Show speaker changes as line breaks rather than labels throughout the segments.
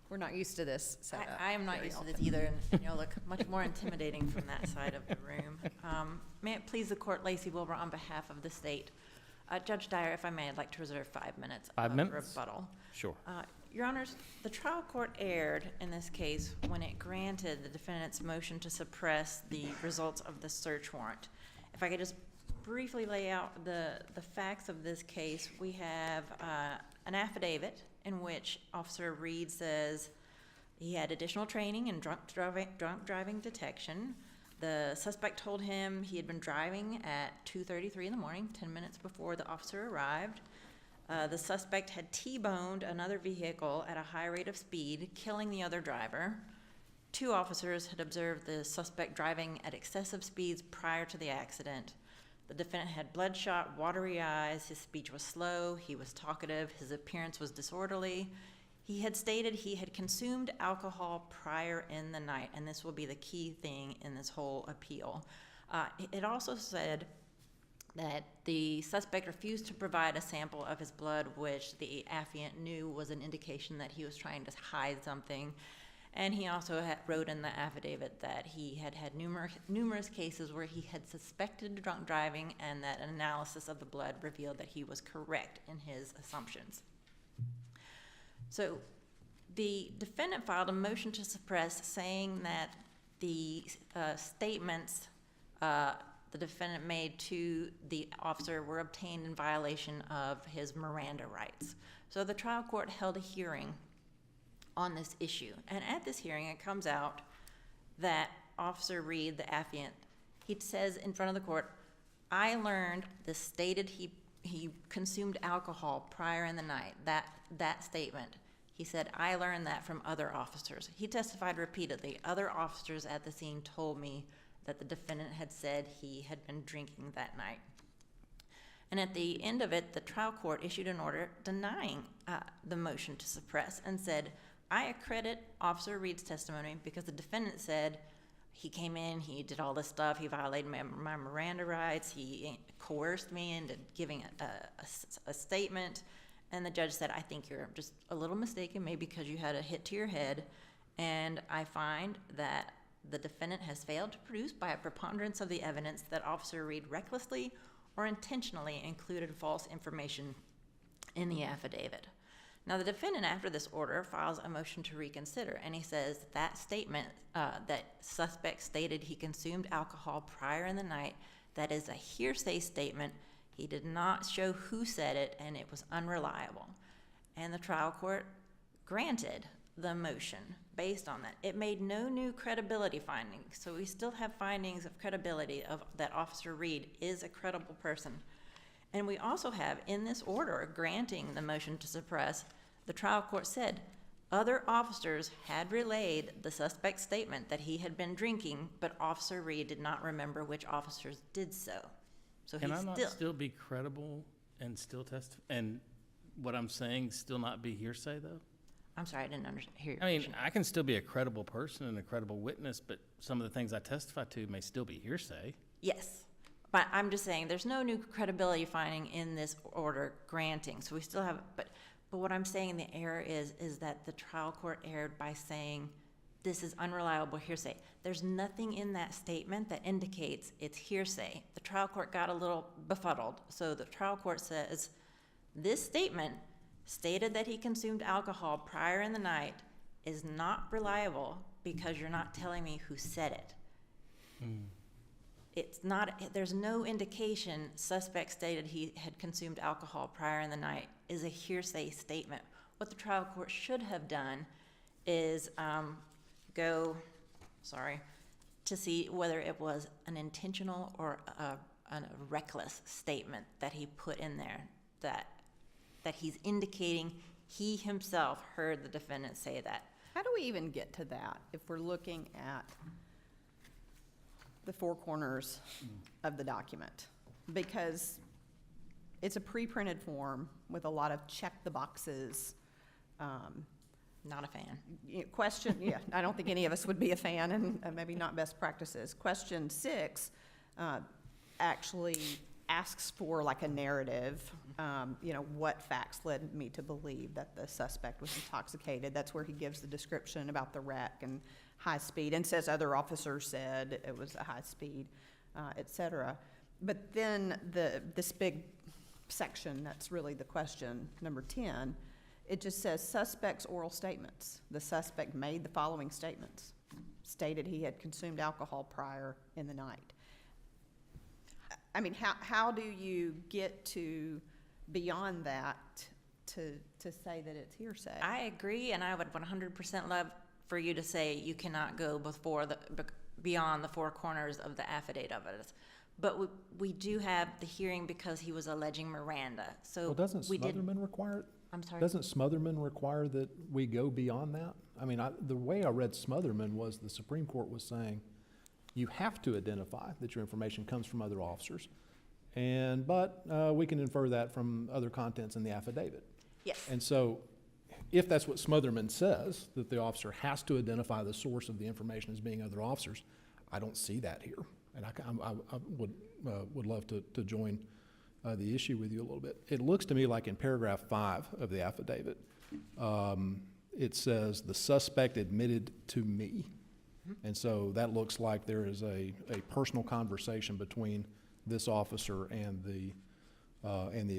We're not used to this setup.
I am not
very
used to
often.
this either, and you'll look much more intimidating from that side of the room. May it please the court, Lacey Wilbur on behalf of the state. Judge Dyer, if I may, I'd like to reserve 5 minutes.
5
of
minutes?
rebuttal.
Sure.
Your Honors, the trial court erred in this case when it granted the defendant's motion to suppress the results of the search warrant. If I could just briefly lay out the facts of this case, we have an affidavit in which Officer Reed says he had additional training in drunk driving detection. The suspect told him he had been driving at 2:33 in the morning, 10 minutes before the officer arrived. The suspect had T-boned another vehicle at a high rate of speed, killing the other driver. 2 officers had observed the suspect driving at excessive speeds prior to the accident. The defendant had bloodshot, watery eyes, his speech was slow, he was talkative, his appearance was disorderly. He had stated he had consumed alcohol prior in the night, and this will be the key thing in this whole appeal. It also said that the suspect refused to provide a sample of his blood, which the affiant knew was an indication that he was trying to hide something. And he also wrote in the affidavit that he had had numerous cases where he had suspected drunk driving, and that an analysis of the blood revealed that he was correct in his assumptions. So the defendant filed a motion to suppress, saying that the statements the defendant made to the officer were obtained in violation of his Miranda rights. So the trial court held a hearing on this issue. And at this hearing, it comes out that Officer Reed, the affiant, he says in front of the court, I learned this stated he consumed alcohol prior in the night. That statement, he said, I learned that from other officers. He testified repeatedly. Other officers at the scene told me that the defendant had said he had been drinking that night. And at the end of it, the trial court issued an order denying the motion to suppress and said, I accredit Officer Reed's testimony because the defendant said he came in, he did all this stuff, he violated my Miranda rights, he coerced me into giving a statement, and the judge said, I think you're just a little mistaken, maybe because you had a hit to your head, and I find that the defendant has failed to produce by a preponderance of the evidence that Officer Reed recklessly or intentionally included false information in the affidavit. Now, the defendant, after this order, files a motion to reconsider, and he says that statement, that suspect stated he consumed alcohol prior in the night, that is a hearsay statement. He did not show who said it, and it was unreliable. And the trial court granted the motion based on that. It made no new credibility findings, so we still have findings of credibility of that Officer Reed is a credible person. And we also have in this order granting the motion to suppress, the trial court said other officers had relayed the suspect's statement that he had been drinking, but Officer Reed did not remember which officers did so. So
Can I not still be credible and still testify? And what I'm saying still not be hearsay, though?
I'm sorry, I didn't hear your
I mean,
question.
I can still be a credible person and a credible witness, but some of the things I testify to may still be hearsay.
Yes, but I'm just saying there's no new credibility finding in this order granting. So we still have, but what I'm saying the error is that the trial court erred by saying this is unreliable hearsay. There's nothing in that statement that indicates it's hearsay. The trial court got a little befuddled. So the trial court says this statement stated that he consumed alcohol prior in the night is not reliable because you're not telling me who said it. It's not, there's no indication suspect stated he had consumed alcohol prior in the night is a hearsay statement. What the trial court should have done is to see whether it was an intentional or a reckless statement that he put in there that he's indicating he himself heard the defendant say that.
How do we even get to that if we're looking at the 4 corners of the document? Because it's a pre-printed form with a lot of check the boxes.
Not a fan.
Question, yeah, I don't think any of us would be a fan, and maybe not best practices. Question 6 actually asks for like a narrative, you know, what facts led me to believe that the suspect was intoxicated. That's where he gives the description about the wreck and high speed, and says other officers said it was a high speed, et cetera. But then this big section, that's really the question, number 10, it just says suspect's oral statements. The suspect made the following statements. Stated he had consumed alcohol prior in the night. I mean, how do you get to beyond that to say that it's hearsay?
I agree, and I would 100% love for you to say you cannot go beyond the four corners of the affidavit of it. But we do have the hearing because he was alleging Miranda. So
Well, doesn't
we did.
Smotherman require it?
I'm sorry.
Doesn't Smotherman require that we go beyond that? I mean, the way I read Smotherman was the Supreme Court was saying you have to identify that your information comes from other officers, but we can infer that from other contents in the affidavit.
Yes.
And so if that's what Smotherman says, that the officer has to identify the source of the information as being other officers, I don't see that here. And I would love to join the issue with you a little bit. It looks to me like in paragraph 5 of the affidavit, it says the suspect admitted to me. And so that looks like there is a personal conversation between this officer and the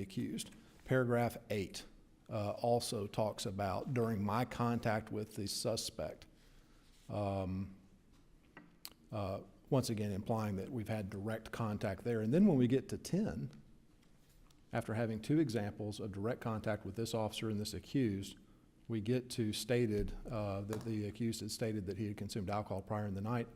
accused. Paragraph 8 also talks about during my contact with the suspect, once again implying that we've had direct contact there. And then when we get to 10, after having 2 examples of direct contact with this officer and this accused, we get to stated that the accused had stated that he had consumed alcohol prior in the night.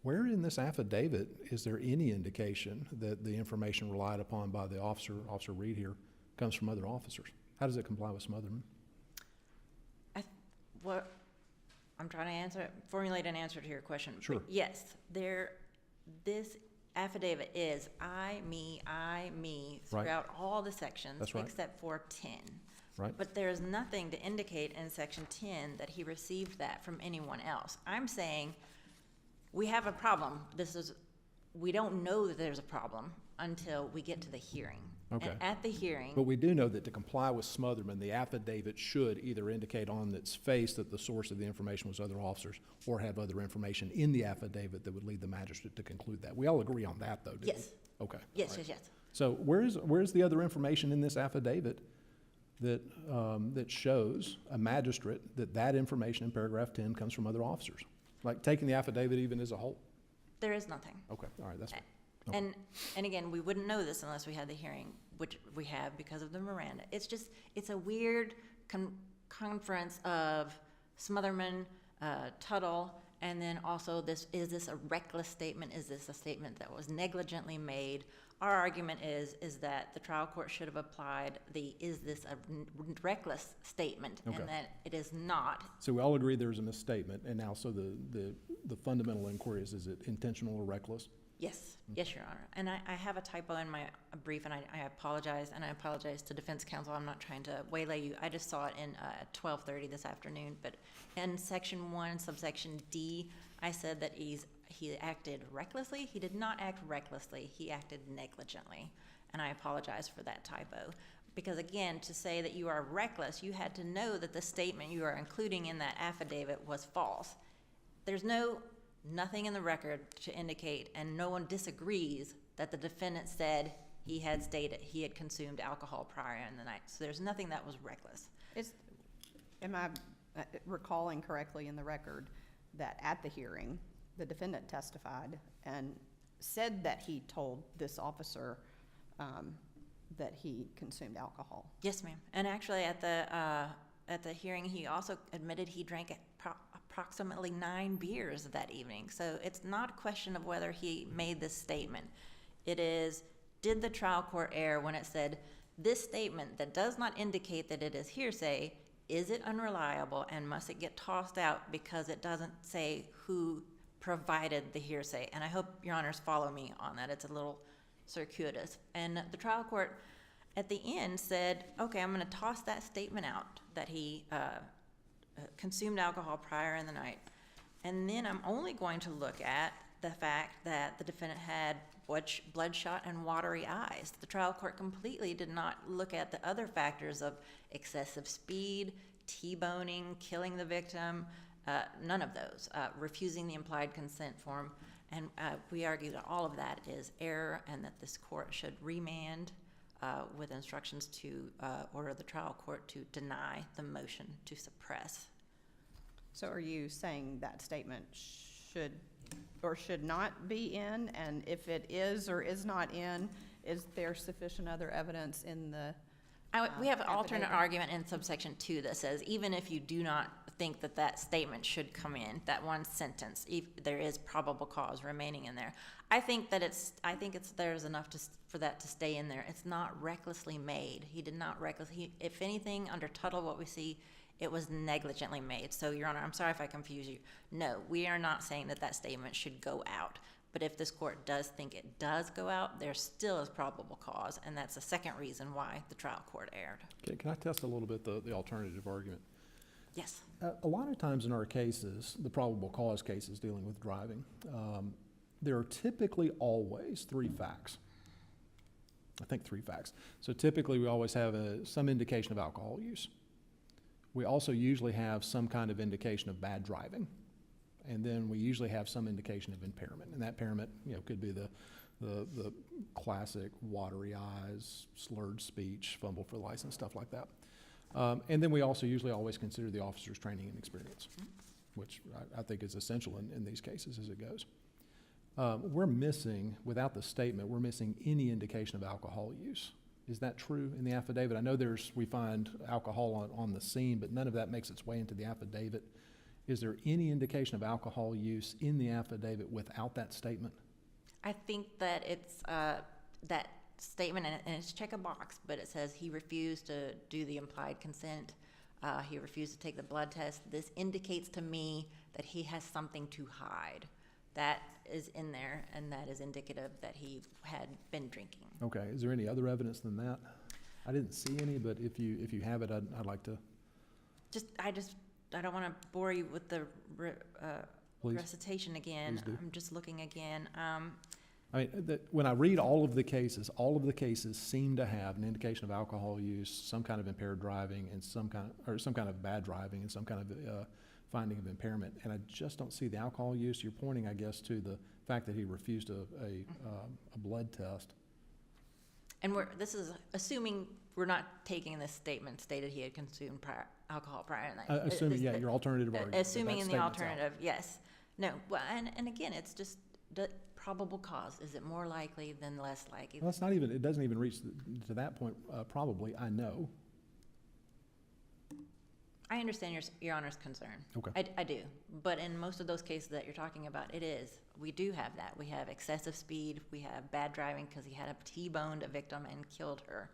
Where in this affidavit is there any indication that the information relied upon by the officer, Officer Reed here, comes from other officers? How does it comply with Smotherman?
What I'm trying to formulate an answer to your question.
Sure.
But yes, this affidavit is I, me,
Right.
throughout all the sections.
That's right.
Except for 10.
Right?
But there's nothing to indicate in section 10 that he received that from anyone else. I'm saying we have a problem. We don't know that there's a problem until we get to the hearing.
Okay.
And at the hearing,
But we do know that to comply with Smotherman, the affidavit should either indicate on its face that the source of the information was other officers or have other information in the affidavit that would lead the magistrate to conclude that. We all agree on that, though, don't we?
yes,
Okay.
yes,
all right.
yes.
So where's the other information in this affidavit that, that shows a magistrate that information in paragraph 10 comes from other officers? Like taking the affidavit even as a whole?
There is nothing.
Okay, all right, that's fine. Okay.
And again, we wouldn't know this unless we had the hearing, which we have because of the Miranda. It's a weird conference of Smotherman, Tuttle, and then also is this a reckless statement? Is this a statement that was negligently made? Our argument is that the trial court should have applied is this a reckless statement?
Okay.
And that it is not.
So we all agree there's a misstatement, and now so the fundamental inquiry is it intentional or reckless?
Yes, yes, Your Honor. And I have a typo in my brief, and I apologize, and I apologize to defense counsel. I'm not trying to waylay you. I just saw it in 12:30 this afternoon. But in section 1, subsection D, I said that he acted recklessly. He did not act recklessly. He acted negligently. And I apologize for that typo. Because again, to say that you are reckless, you had to know that the statement you are including in that affidavit was false. There's nothing in the record to indicate, and no one disagrees that the defendant said he had consumed alcohol prior in the night. So there's nothing that was reckless.
Am I recalling correctly in the record that at the hearing, the defendant testified and said that he told this officer that he consumed alcohol?
Yes, ma'am. And actually, at the hearing, he also admitted he drank approximately 9 beers that evening. So it's not a question of whether he made this statement. It is, did the trial court err when it said, this statement that does not indicate that it is hearsay, is it unreliable, and must it get tossed out because it doesn't say who provided the hearsay? And I hope Your Honors follow me on that. It's a little circuitous. And the trial court at the end said, okay, I'm going to toss that statement out that he consumed alcohol prior in the night. And then I'm only going to look at the fact that the defendant had bloodshot and watery eyes. The trial court completely did not look at the other factors of excessive speed, T-boning, killing the victim, none of those, refusing the implied consent form. And we argue that all of that is error and that this court should remand with instructions to order the trial court to deny the motion to suppress.
So are you saying that statement should or should not be in? And if it is or is not in, is there sufficient other evidence in the
We have an alternate
affidavit?
argument in subsection 2 that says even if you do not think that that statement should come in, that one sentence, if there is probable cause remaining in there. I think there's enough for that to stay in there. It's not recklessly made. He did not if anything, under Tuttle, what we see, it was negligently made. So, Your Honor, I'm sorry if I confuse you. No, we are not saying that that statement should go out. But if this court does think it does go out, there still is probable cause, and that's the second reason why the trial court erred.
Okay, can I test a little bit the alternative argument?
Yes.
A lot of times in our cases, the probable cause cases dealing with driving, there are typically always three facts. I think three facts. So typically we always have some indication of alcohol use. We also usually have some kind of indication of bad driving. And then we usually have some indication of impairment. And that impairment, could be the classic watery eyes, slurred speech, fumble for license, stuff like that. And then we also usually always consider the officer's training and experience, which I think is essential in these cases as it goes. We're missing, without the statement, we're missing any indication of alcohol use. Is that true in the affidavit? I know we find alcohol on the scene, but none of that makes its way into the affidavit. Is there any indication of alcohol use in the affidavit without that statement?
I think that it's that statement, and it's check a box, but it says he refused to do the implied consent. He refused to take the blood test. This indicates to me that he has something to hide. That is in there, and that is indicative that he had been drinking.
Okay, is there any other evidence than that? I didn't see any, but if you have it, I'd like to.
I don't want to bore you with the
Please.
recitation again.
Please do.
I'm just looking again.
When I read all of the cases seem to have an indication of alcohol use, some kind of impaired driving, and some kind of bad driving, and some kind of finding of impairment. And I just don't see the alcohol use. You're pointing, I guess, to the fact that he refused a blood test.
And this is assuming we're not taking this statement stated he had consumed alcohol prior to that.
Assuming, your alternative argument.
Assuming in the
statement's out.
alternative, yes. No, well, and again, it's just the probable cause. Is it more likely than less likely?
Well, it doesn't even reach to that point, probably, I know.
I understand your Honor's concern.
Okay.
I do. But in most of those cases that you're talking about, we do have that. We have excessive speed. We have bad driving because he had T-boned a victim and killed her.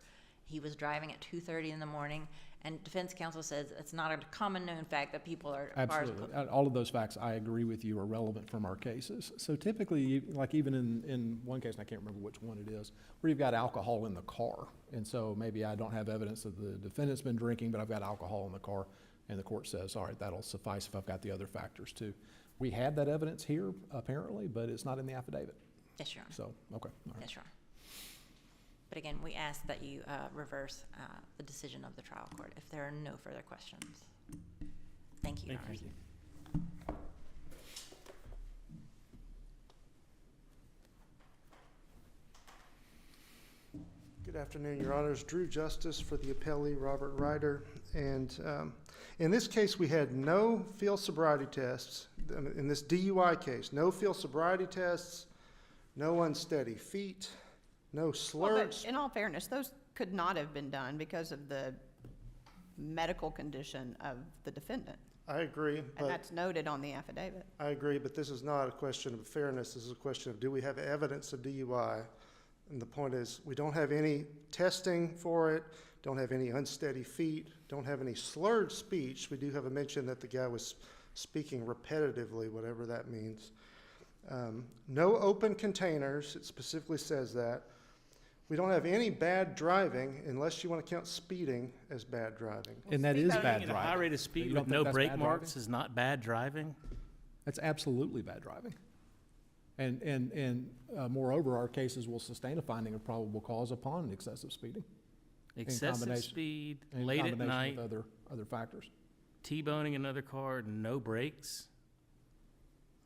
He was driving at 2:30 in the morning, and defense counsel says it's not a common known fact that people are.
Absolutely. All of those facts, I agree with you, are relevant from our cases. So typically, like even in one case, and I can't remember which one it is, where you've got alcohol in the car. And so maybe I don't have evidence that the defendant's been drinking, but I've got alcohol in the car. And the court says, all right, that'll suffice if I've got the other factors too. We had that evidence here, apparently, but it's not in the affidavit.
Yes, Your Honor.
So, okay. All right.
Yes, Your Honor. But again, we ask that you reverse the decision of the trial court if there are no further questions. Thank you, Your Honor.
Thank you.
Good afternoon, Your Honors. Drew Justice for the appellee, Robert Ryder. And in this case, we had no field sobriety tests. In this DUI case, no field sobriety tests, no unsteady feet, no
Well,
slurs.
but in all fairness, those could not have been done because of the medical condition of the defendant.
I agree,
And
but
that's noted on the affidavit.
this is not a question of fairness. This is a question of, do we have evidence of DUI? And the point is, we don't have any testing for it, don't have any unsteady feet, don't have any slurred speech. We do have a mention that the guy was speaking repetitively, whatever that means. No open containers, it specifically says that. We don't have any bad driving, unless you want to count speeding as bad driving.
And that is bad
Driving at a high
driving.
rate of
You
speed
don't
with
think
no
that's
brake
bad
marks
driving?
is not bad driving?
That's absolutely bad driving. And moreover, our cases will sustain a finding of probable cause upon excessive speeding.
Excessive
combination-
speed,
in
late at
combination
night,
with other factors.
T-boning another car, no brakes.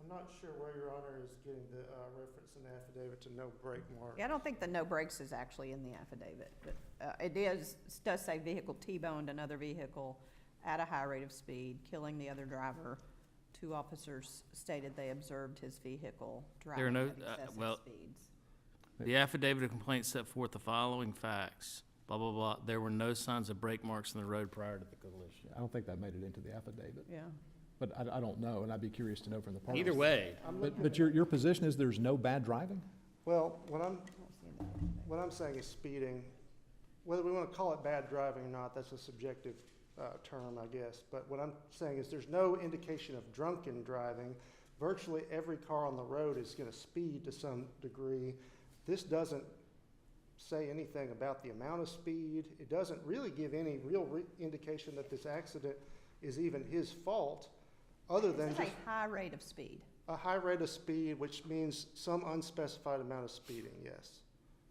I'm not sure where Your Honor is getting the reference in the affidavit to no brake mark.
Yeah, I don't think the no brakes is actually in the affidavit, but it does say vehicle T-boned another vehicle at a high rate of speed, killing the other driver. 2 officers stated they observed his vehicle
There are
driving
no-
at excessive
well,
speeds.
The affidavit of complaint set forth the following facts, blah, blah, blah. There were no signs of brake marks in the road prior to the collision.
I don't think that made it into the affidavit,
Yeah.
but I don't know, and I'd be curious to know from the parties.
Either way,
But your position is there's no bad driving?
Well, what
I don't see it in the affidavit.
What I'm saying is speeding, whether we want to call it bad driving or not, that's a subjective term, I guess. But what I'm saying is there's no indication of drunken driving. Virtually every car on the road is going to speed to some degree. This doesn't say anything about the amount of speed. It doesn't really give any real indication that this accident is even his fault, other than
It
just
says a high rate of speed.
a high rate of speed, which means some unspecified amount of speeding, yes.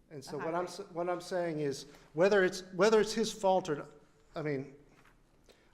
And so
A high rate.
what I'm saying is, whether it's his fault or,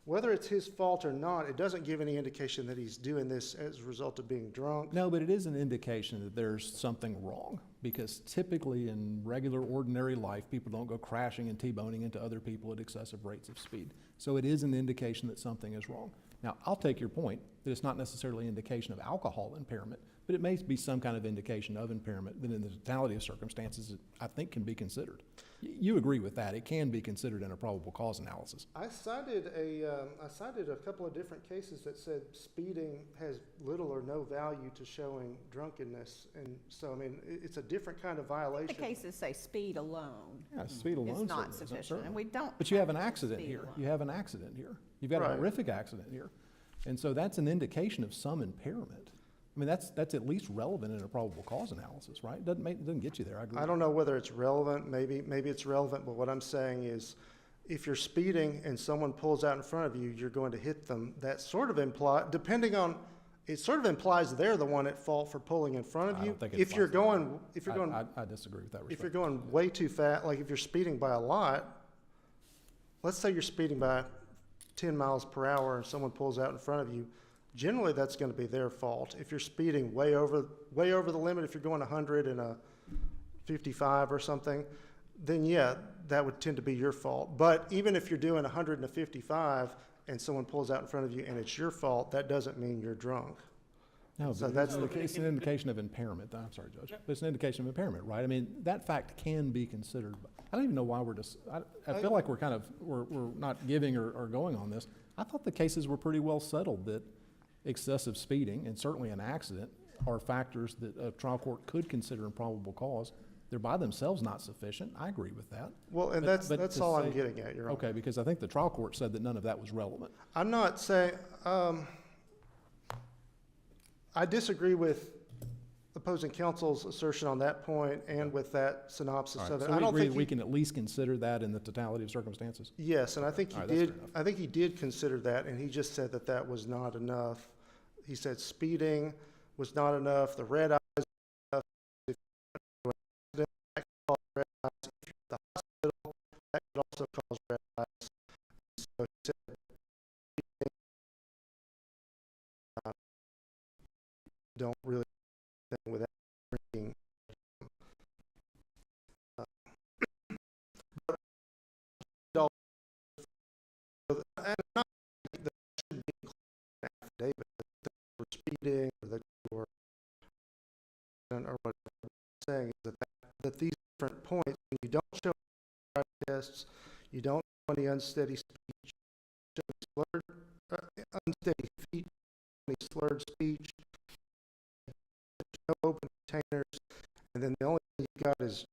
whether it's his fault or not, it doesn't give any indication that he's doing this as a result of being drunk.
No, but it is an indication that there's something wrong, because typically in regular, ordinary life, people don't go crashing and T-boning into other people at excessive rates of speed. So it is an indication that something is wrong. Now, I'll take your point that it's not necessarily an indication of alcohol impairment, but it may be some kind of indication of impairment that in the totality of circumstances, it, I think, can be considered. You agree with that? It can be considered in a probable cause analysis.
I cited a couple of different cases that said speeding has little or no value to showing drunkenness. And so, it's a different kind of
The
violation.
cases say speed alone
Yeah, speed alone
is
certainly
not
isn't,
sufficient,
certainly.
and we don't.
But you have an
to
accident
speed
here.
alone.
You have an accident here. You've got a
Right.
horrific accident here. And so that's an indication of some impairment. I mean, that's at least relevant in a probable cause analysis, right? Doesn't get you there, I agree.
I don't know whether it's relevant, maybe it's relevant, but what I'm saying is, if you're speeding and someone pulls out in front of you, you're going to hit them. That sort of implies, it sort of implies they're the one at fault for pulling in front of
I
you.
don't think it
If you're
implies that.
going,
I disagree with that
if you're
respect.
going way too fast, like if you're speeding by a lot, let's say you're speeding by 10 miles per hour and someone pulls out in front of you, generally that's going to be their fault. If you're speeding way over the limit, if you're going 100 and a 55 or something, then yeah, that would tend to be your fault. But even if you're doing 100 and a 55 and someone pulls out in front of you and it's your fault, that doesn't mean you're drunk.
No,
So
but
that's
it's an indication of impairment. I'm sorry, Judge. But it's an indication of impairment, right? I mean, that fact can be considered. I don't even know why I feel like we're not giving or going on this. I thought the cases were pretty well settled that excessive speeding and certainly an accident are factors that a trial court could consider in probable cause. They're by themselves not sufficient. I agree with that.
Well, and
But
that's
to
all I'm
say-
getting at, Your Honor.
Okay, because I think the trial court said that none of that was relevant.
I'm not saying, I disagree with opposing counsel's assertion on that point and with that synopsis
All right,
of it.
so
I
we
don't
agree
think
that we can at least consider that in the totality of circumstances?
Yes, and I think
All
he
right, that's
did,
fair enough.
I think he did consider that, and he just said that that was not enough. He said speeding was not enough, the red eyes was not enough. If you're in an accident, that could cause red eyes. If you're at the hospital, that could also cause red eyes. So he said, speeding, don't really do anything without drinking. And not that should be included in the affidavit, that they were speeding or that they were, or whatever I'm saying is that these different points, when you don't show drive tests, you don't show any unsteady speech, unsteady feet, any slurred speech, no open containers, and then the only thing you got is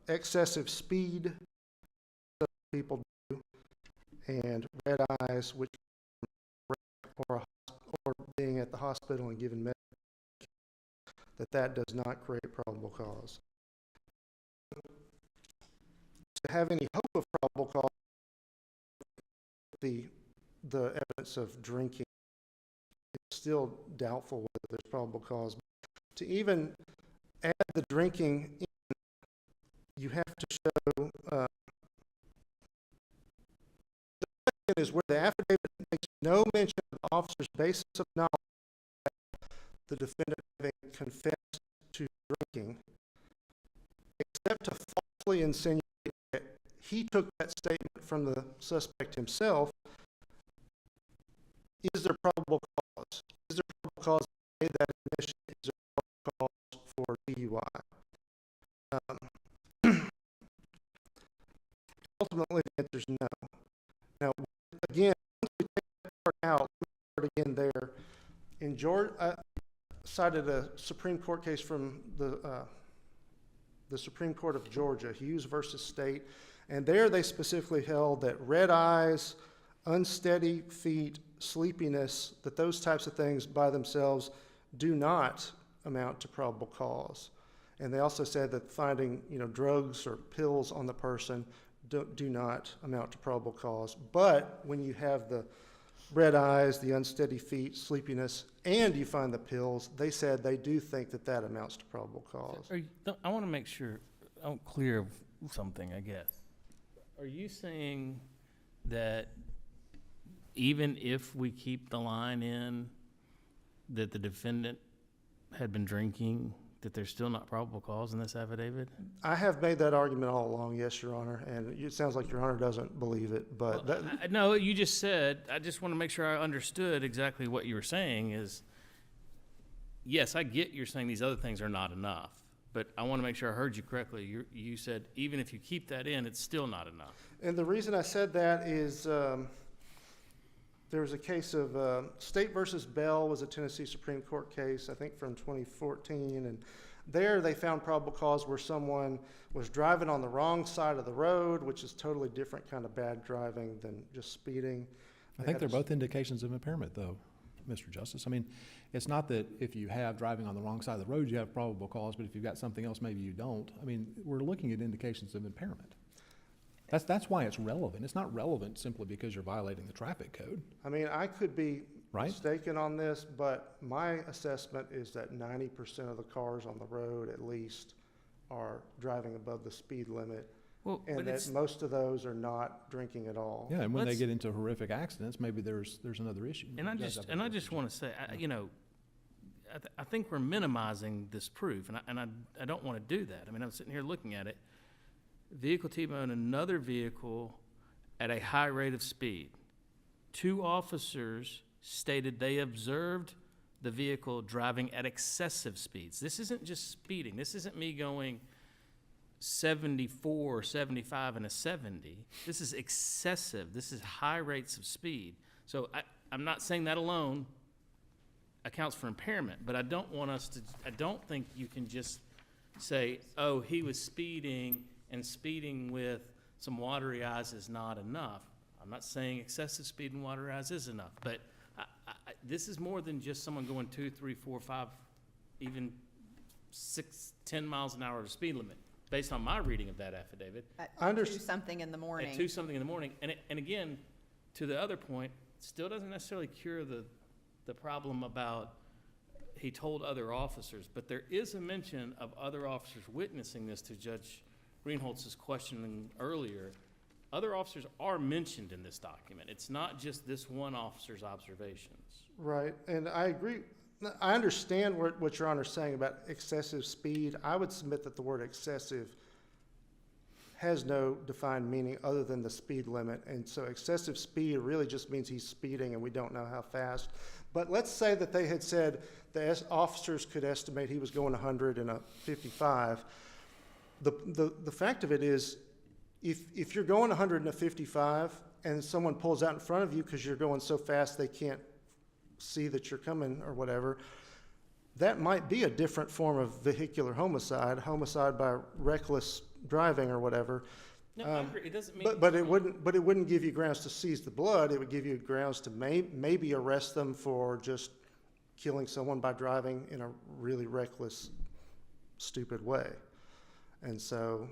excessive speed, people do, and red eyes, which or being at the hospital and given medication, that does not create probable cause. To have any hope of probable cause, the evidence of drinking, it's still doubtful whether there's probable cause. to even add the drinking in, you have to show, the second is where the affidavit makes no mention of the officer's basis of knowledge that the defendant having confessed to drinking, except to falsely insinuate that he took that statement from the suspect himself. Is there probable cause? Is there probable cause to make that admission? Is there probable cause for DUI? Ultimately, the answer is no. Now, again, once we take that part out, we start again there. In Georgia, I cited a Supreme Court case from the Supreme Court of Georgia, Hughes versus State, and there they specifically held that red eyes, unsteady feet, sleepiness, that those types of things by themselves do not amount to probable cause. And they also said that finding, drugs or pills on the person do not amount to probable cause. But when you have the red eyes, the unsteady feet, sleepiness, and you find the pills, they said they do think that that amounts to probable cause.
I want to make sure I'm clear of something, I guess. Are you saying that even if we keep the line in that the defendant had been drinking, that there's still not probable cause in this affidavit?
I have made that argument all along, yes, Your Honor, and it sounds like Your Honor doesn't believe it, but
No, you just said, I just want to make sure I understood exactly what you were saying is, yes, I get you're saying these other things are not enough, but I want to make sure I heard you correctly. You said even if you keep that in, it's still not enough.
And the reason I said that is there was a case of State versus Bell was a Tennessee Supreme Court case, I think from 2014, and there they found probable cause where someone was driving on the wrong side of the road, which is totally different kind of bad driving than just speeding.
I think they're both indications of impairment, though, Mr. Justice. I mean, it's not that if you have driving on the wrong side of the road, you have probable cause, but if you've got something else, maybe you don't. I mean, we're looking at indications of impairment. That's why it's relevant. It's not relevant simply because you're violating the traffic code.
I mean, I could be
Right.
mistaken on this, but my assessment is that 90% of the cars on the road at least are driving above the speed limit,
Well,
and
but
that
it's,
most of those are not drinking at all.
Yeah, and when they
Let's-
get into horrific accidents, maybe there's another issue.
and I just want to say, I think we're minimizing this proof, and I don't want to do that. I mean, I'm sitting here looking at it. Vehicle T-boned another vehicle at a high rate of speed. 2 officers stated they observed the vehicle driving at excessive speeds. This isn't just speeding. This isn't me going 74 or 75 and a 70. This is excessive. This is high rates of speed. So I'm not saying that alone accounts for impairment, but I don't think you can just say, oh, he was speeding, and speeding with some watery eyes is not enough. I'm not saying excessive speed and watery eyes is enough, but this is more than just someone going 2, 3, 4, 5, even 6, 10 miles an hour of speed limit, based on my reading of that affidavit.
At
I
2-something in the morning.
At 2 something in the morning, and again, to the other point, still doesn't necessarily cure the problem about he told other officers, but there is a mention of other officers witnessing this, to Judge Greenholz's questioning earlier. Other officers are mentioned in this document. It's not just this one officer's observations.
Right, and I agree. I understand what Your Honor's saying about excessive speed. I would submit that the word excessive has no defined meaning other than the speed limit, and so excessive speed really just means he's speeding and we don't know how fast. But let's say that they had said the officers could estimate he was going 100 and a 55. The fact of it is, if you're going 100 and a 55 and someone pulls out in front of you because you're going so fast they can't see that you're coming or whatever, that might be a different form of vehicular homicide by reckless driving or whatever.
No, I agree. It doesn't mean.
But it wouldn't give you grounds to seize the blood. It would give you grounds to maybe arrest them for just killing someone by driving in a really reckless, stupid way. And so,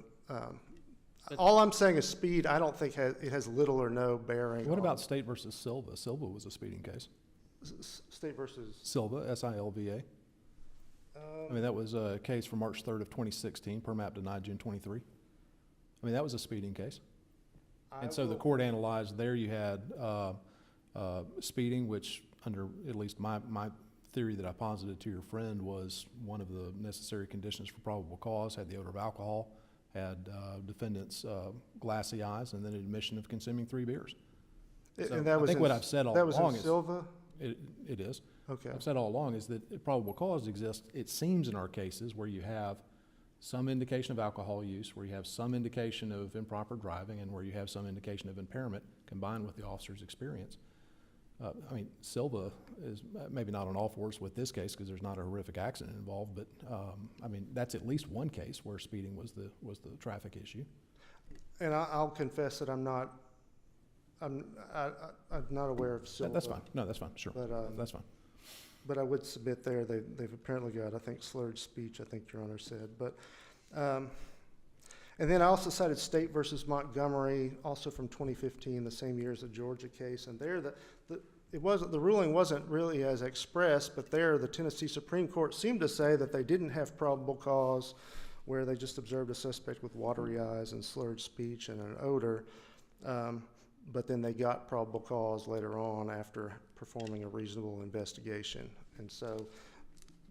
all I'm saying is speed. I don't think it has little or no bearing.
What
on
about State versus Silva? Silva was a speeding case.
State versus?
Silva, S-I-L-V-A. I mean, that was a case from March 3rd of 2016, per map denied June 23. I mean, that was a speeding case. And so the court analyzed, there you had speeding, which under at least my theory that I posited to your friend was one of the necessary conditions for probable cause, had the odor of alcohol, had defendant's glassy eyes, and then admission of consuming 3 beers. So
And that was
I think what I've said all
That was
along
in
is,
Silva?
it is.
Okay.
I've said all along is that probable cause exists, it seems in our cases, where you have some indication of alcohol use, where you have some indication of improper driving, and where you have some indication of impairment combined with the officer's experience. I mean, Silva is maybe not on all fours with this case because there's not a horrific accident involved, but I mean, that's at least one case where speeding was the traffic issue.
And I'll confess that I'm not aware of Silva.
That's fine. No, that's fine. Sure.
But,
that's fine.
But I would submit there, they've apparently got, I think, slurred speech, I think Your Honor said. But, and then I also cited State versus Montgomery, also from 2015, the same year as the Georgia case. And there, the ruling wasn't really as expressed, but there the Tennessee Supreme Court seemed to say that they didn't have probable cause, where they just observed a suspect with watery eyes and slurred speech and an odor. But then they got probable cause later on after performing a reasonable investigation. And so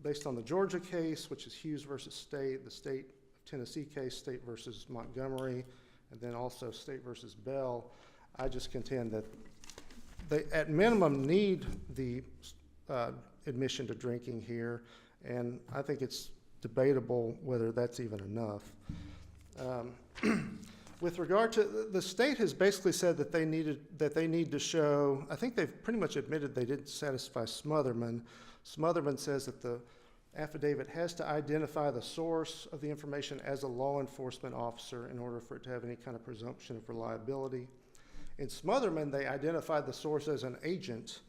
based on the Georgia case, which is Hughes versus State, the State Tennessee case, State versus Montgomery, and then also State versus Bell, I just contend that they at minimum need the admission to drinking here, and I think it's debatable whether that's even enough. With regard to, the state has basically said that they need to show, I think they've pretty much admitted they didn't satisfy Smotherman. Smotherman says that the affidavit has to identify the source of the information as a law enforcement officer in order for it to have any kind of presumption of reliability. In Smotherman, they identified the source as an agent,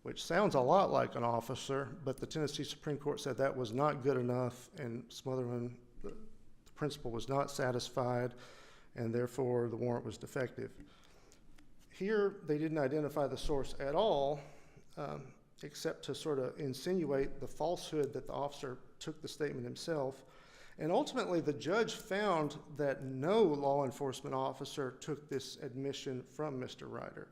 which sounds a lot like an officer, but the Tennessee Supreme Court said that was not good enough, and Smotherman, the principal, was not satisfied, and therefore the warrant was defective. Here, they didn't identify the source at all, except to sort of insinuate the falsehood that the officer took the statement himself. And ultimately, the judge found that no law enforcement officer took this admission from Mr. Ryder.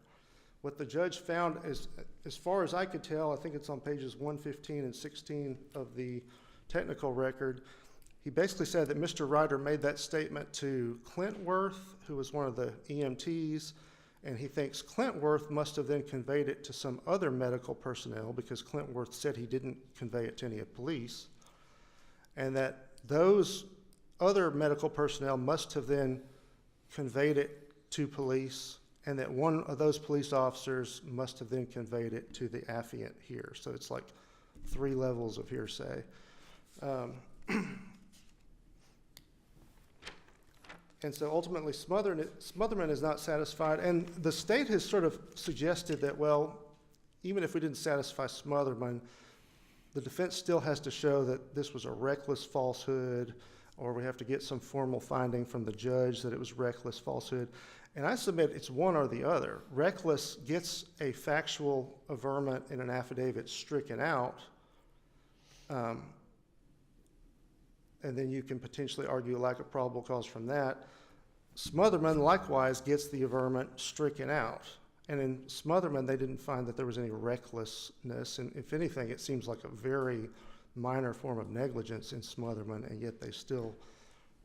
What the judge found is, as far as I could tell, I think it's on pages 115 and 16 of the technical record, he basically said that Mr. Ryder made that statement to Clintworth, who was one of the EMTs, and he thinks Clintworth must have then conveyed it to some other medical personnel because Clintworth said he didn't convey it to any of police, and that those other medical personnel must have then conveyed it to police, and that one of those police officers must have then conveyed it to the affiant here. So it's like 3 levels of hearsay. And so ultimately, Smotherman is not satisfied. And the state has sort of suggested that, well, even if we didn't satisfy Smotherman, the defense still has to show that this was a reckless falsehood, or we have to get some formal finding from the judge that it was reckless falsehood. And I submit it's one or the other. Reckless gets a factual averment in an affidavit stricken out, and then you can potentially argue a lack of probable cause from that. Smotherman likewise gets the averment stricken out. And in Smotherman, they didn't find that there was any recklessness. And if anything, it seems like a very minor form of negligence in Smotherman, and yet they still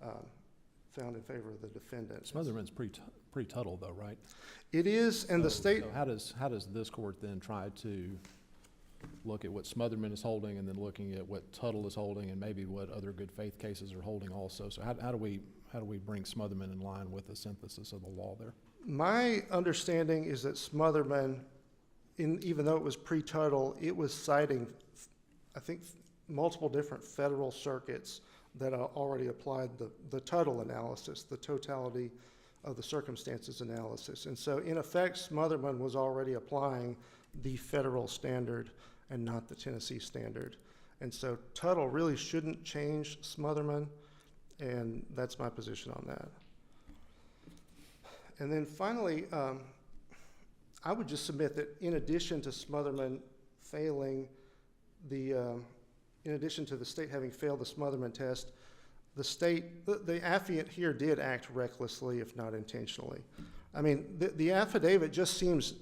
found in favor of the defendant.
Smotherman's pre-Tuttle though, right?
It is, and the state...
So how does this court then try to look at what Smotherman is holding and then looking at what Tuttle is holding and maybe what other good faith cases are holding also? So how do we bring Smotherman in line with the synthesis of the law there?
My understanding is that Smotherman, even though it was pre-Tuttle, it was citing, I think, multiple different federal circuits that already applied the Tuttle analysis, the totality of the circumstances analysis. And so, in effect, Smotherman was already applying the federal standard and not the Tennessee standard. And so Tuttle really shouldn't change Smotherman, and that's my position on that. And then finally, I would just submit that in addition to Smotherman failing the in addition to the state having failed the Smotherman test, the affiant here did act recklessly, if not intentionally. I mean, the affidavit just seems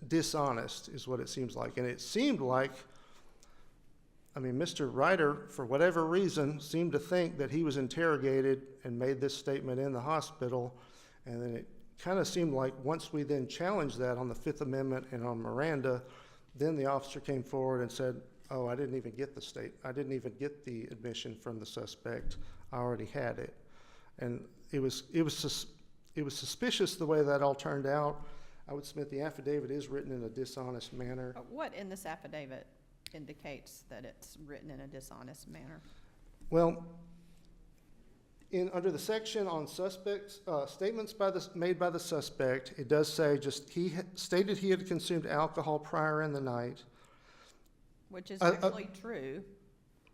dishonest, is what it seems like. And it seemed like, I mean, Mr. Ryder, for whatever reason, seemed to think that he was interrogated and made this statement in the hospital. And then it kind of seemed like once we then challenged that on the Fifth Amendment and on Miranda, then the officer came forward and said, oh, I didn't even get the admission from the suspect. I already had it. And it was suspicious the way that all turned out. I would submit the affidavit is written in a dishonest manner.
What in this affidavit indicates that it's written in a dishonest manner?
Well, under the section on suspects, statements made by the suspect, it does say just stated he had consumed alcohol prior in the night.
Which is actually true,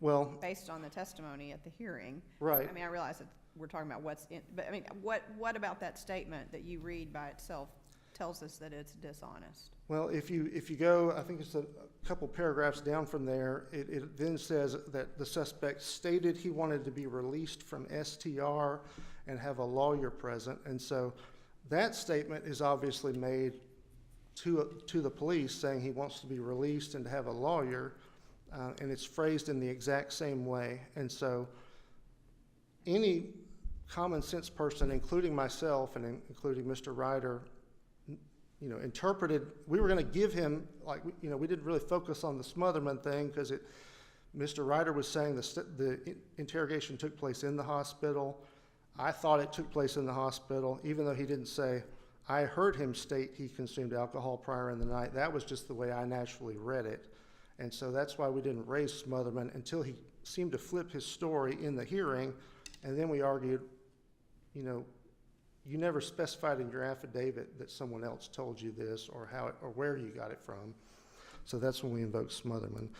Well,
based on the testimony at the hearing.
right.
I mean, I realize that we're talking about what's in, but I mean, what about that statement that you read by itself tells us that it's dishonest?
Well, if you go, I think it's a couple paragraphs down from there, it then says that the suspect stated he wanted to be released from STR and have a lawyer present. And so that statement is obviously made to the police saying he wants to be released and to have a lawyer, and it's phrased in the exact same way. And so any common sense person, including myself and including Mr. Ryder, interpreted, we were going to give him, like, we didn't really focus on the Smotherman thing because Mr. Ryder was saying the interrogation took place in the hospital. I thought it took place in the hospital, even though he didn't say, I heard him state he consumed alcohol prior in the night. That was just the way I naturally read it. And so that's why we didn't raise Smotherman until he seemed to flip his story in the hearing. And then we argued, you never specified in your affidavit that someone else told you this or where you got it from. So that's when we invoked Smotherman.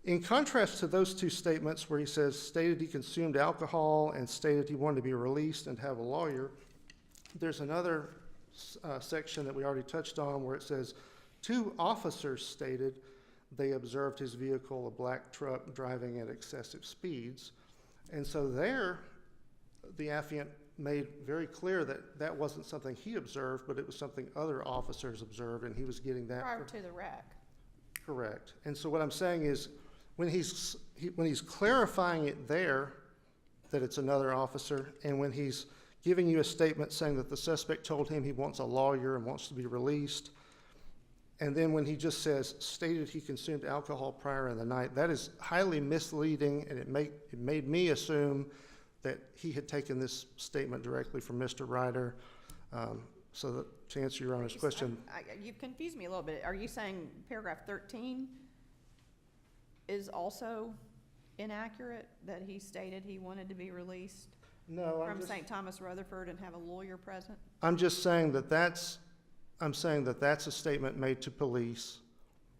In contrast to those two statements where he says stated he consumed alcohol and stated he wanted to be released and have a lawyer, there's another section that we already touched on where it says 2 officers stated they observed his vehicle, a black truck, driving at excessive speeds. And so there, the affiant made very clear that that wasn't something he observed, but it was something other officers observed, and he was getting that.
Prior to the wreck.
Correct. And so what I'm saying is, when he's clarifying it there, that it's another officer, and when he's giving you a statement saying that the suspect told him he wants a lawyer and wants to be released, and then when he just says, stated he consumed alcohol prior in the night, that is highly misleading, and it made me assume that he had taken this statement directly from Mr. Ryder. So that, to answer your Honor's question.
You've confused me a little bit. Are you saying paragraph 13 is also inaccurate, that he stated he wanted to be released
No,
from St. Thomas Rutherford and have a lawyer present?
I'm just saying that's a statement made to police.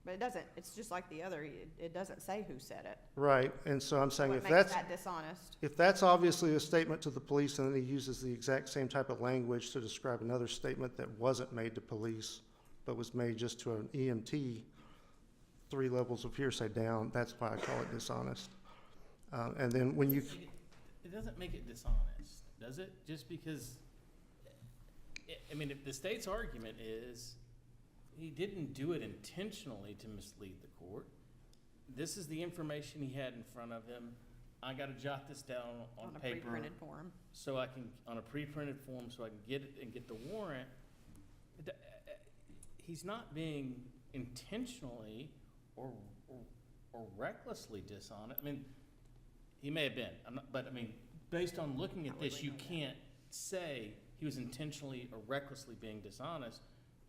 But it doesn't, it's just like the other, it doesn't say who said it.
Right, and so I'm saying
What
if
makes that dishonest?
if that's obviously a statement to the police, and then he uses the exact same type of language to describe another statement that wasn't made to police, but was made just to an EMT, 3 levels of hearsay down, that's why I call it dishonest. And then when you...
It doesn't make it dishonest, does it? Just because, I mean, if the state's argument is he didn't do it intentionally to mislead the court. This is the information he had in front of him. I got to jot this down on
a
paper.
pre-printed form.
So I can, on a pre-printed form, so I can get it and get the warrant. He's not being intentionally or recklessly dishonest. I mean, he may have been, but I mean, based on looking at this, you can't say he was intentionally or recklessly being dishonest.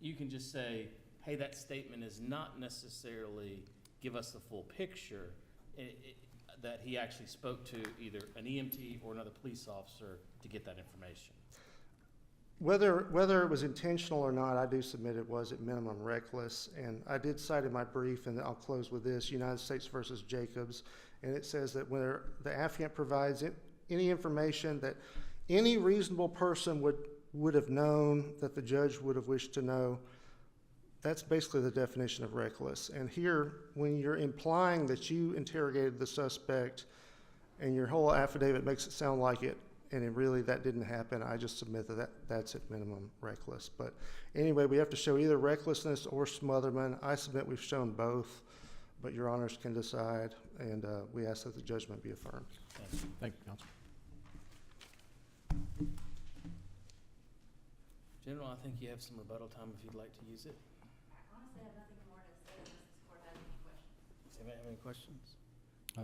You can just say, hey, that statement is not necessarily give us the full picture, that he actually spoke to either an EMT or another police officer to get that information.
Whether it was intentional or not, I do submit it was at minimum reckless, and I did cite in my brief, and I'll close with this, United States versus Jacobs, and it says that when the affiant provides any information that any reasonable person would have known that the judge would have wished to know, That's basically the definition of reckless. And here, when you're implying that you interrogated the suspect and your whole affidavit makes it sound like it, and it really that didn't happen, I just submit that that's at minimum reckless. But anyway, we have to show either recklessness or smotherment. I submit we've shown both, but your honors can decide, and we ask that the judgment be affirmed.
Thank you, counsel.
General, I think you have some rebuttal time if you'd like to use it.
Honestly, I have nothing more to say unless this court has any questions.
Does anybody have any questions?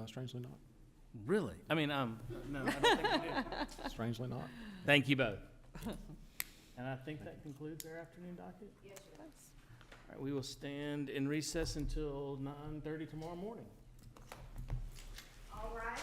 Strangely not.
Really? I mean, no, I don't think we do.
Strangely not.
Thank you both. And I think that concludes our afternoon docket.
Yes, sir.
All right, we will stand in recess until 9:30 tomorrow morning.
All right.